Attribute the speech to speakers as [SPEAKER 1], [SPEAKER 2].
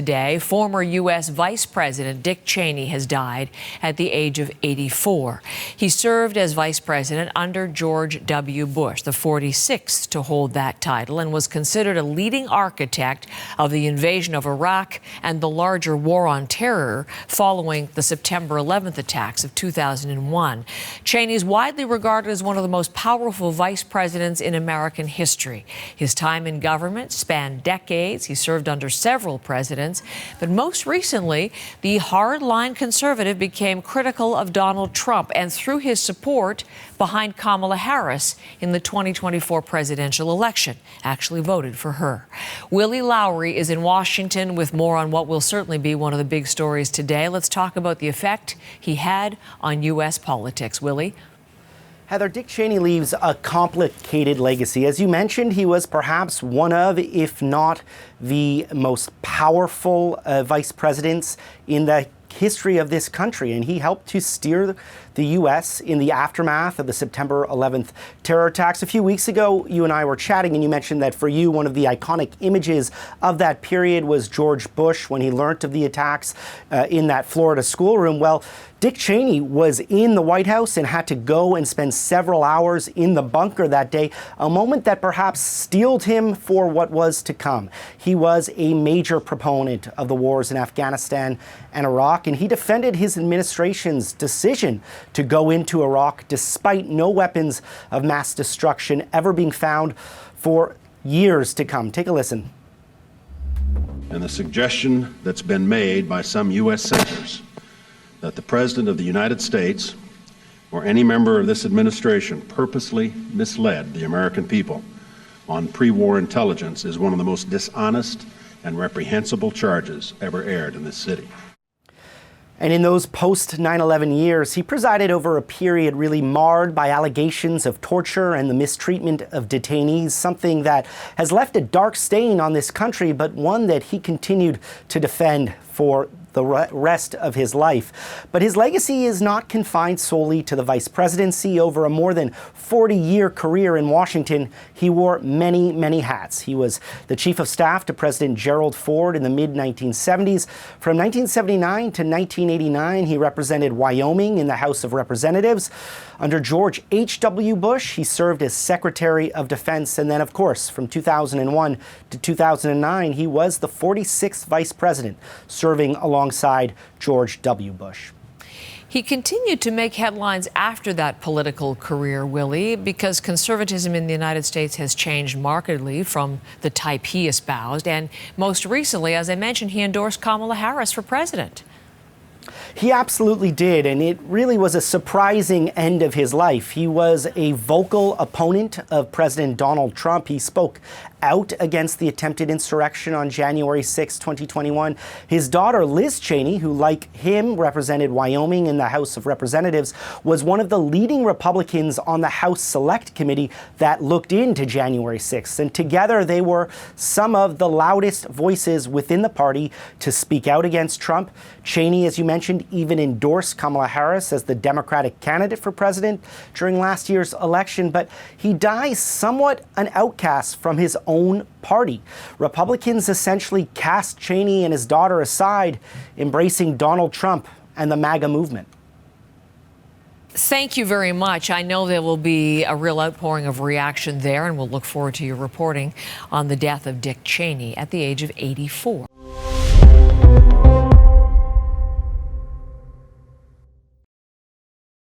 [SPEAKER 1] Today, former U.S. Vice President Dick Cheney has died at the age of 84. He served as vice president under George W. Bush, the 46th to hold that title, and was considered a leading architect of the invasion of Iraq and the larger war on terror following the September 11th attacks of 2001. Cheney is widely regarded as one of the most powerful vice presidents in American history. His time in government spanned decades. He served under several presidents. But most recently, the hardline conservative became critical of Donald Trump and threw his support behind Kamala Harris in the 2024 presidential election, actually voted for her. Willie Lowry is in Washington with more on what will certainly be one of the big stories today. Let's talk about the effect he had on U.S. politics. Willie?
[SPEAKER 2] Heather, Dick Cheney leaves a complicated legacy. As you mentioned, he was perhaps one of, if not the most powerful vice presidents in the history of this country, and he helped to steer the U.S. in the aftermath of the September 11th terror attacks. A few weeks ago, you and I were chatting, and you mentioned that for you, one of the iconic images of that period was George Bush when he learnt of the attacks in that Florida schoolroom. Well, Dick Cheney was in the White House and had to go and spend several hours in the bunker that day, a moment that perhaps steeled him for what was to come. He was a major proponent of the wars in Afghanistan and Iraq, and he defended his administration's decision to go into Iraq despite no weapons of mass destruction ever being found for years to come. Take a listen.
[SPEAKER 3] And the suggestion that's been made by some U.S. senators that the President of the United States or any member of this administration purposely misled the American people on pre-war intelligence is one of the most dishonest and reprehensible charges ever aired in this city.
[SPEAKER 2] And in those post-9/11 years, he presided over a period really marred by allegations of torture and the mistreatment of detainees, something that has left a dark stain on this country, but one that he continued to defend for the rest of his life. But his legacy is not confined solely to the vice presidency. Over a more than 40-year career in Washington, he wore many, many hats. He was the chief of staff to President Gerald Ford in the mid-1970s. From 1979 to 1989, he represented Wyoming in the House of Representatives. Under George H.W. Bush, he served as Secretary of Defense. And then, of course, from 2001 to 2009, he was the 46th vice president, serving alongside George W. Bush.
[SPEAKER 1] He continued to make headlines after that political career, Willie, because conservatism in the United States has changed markedly from the type he espoused. And most recently, as I mentioned, he endorsed Kamala Harris for president.
[SPEAKER 2] He absolutely did, and it really was a surprising end of his life. He was a vocal opponent of President Donald Trump. He spoke out against the attempted insurrection on January 6, 2021. His daughter, Liz Cheney, who like him represented Wyoming in the House of Representatives, was one of the leading Republicans on the House Select Committee that looked into January 6th. And together they were some of the loudest voices within the party to speak out against Trump. Cheney, as you mentioned, even endorsed Kamala Harris as the Democratic candidate for president during last year's election, but he dies somewhat an outcast from his own party. Republicans essentially cast Cheney and his daughter aside, embracing Donald Trump and the MAGA movement.
[SPEAKER 1] Thank you very much. I know there will be a real outpouring of reaction there, and we'll look forward to your reporting on the death of Dick Cheney at the age of 84.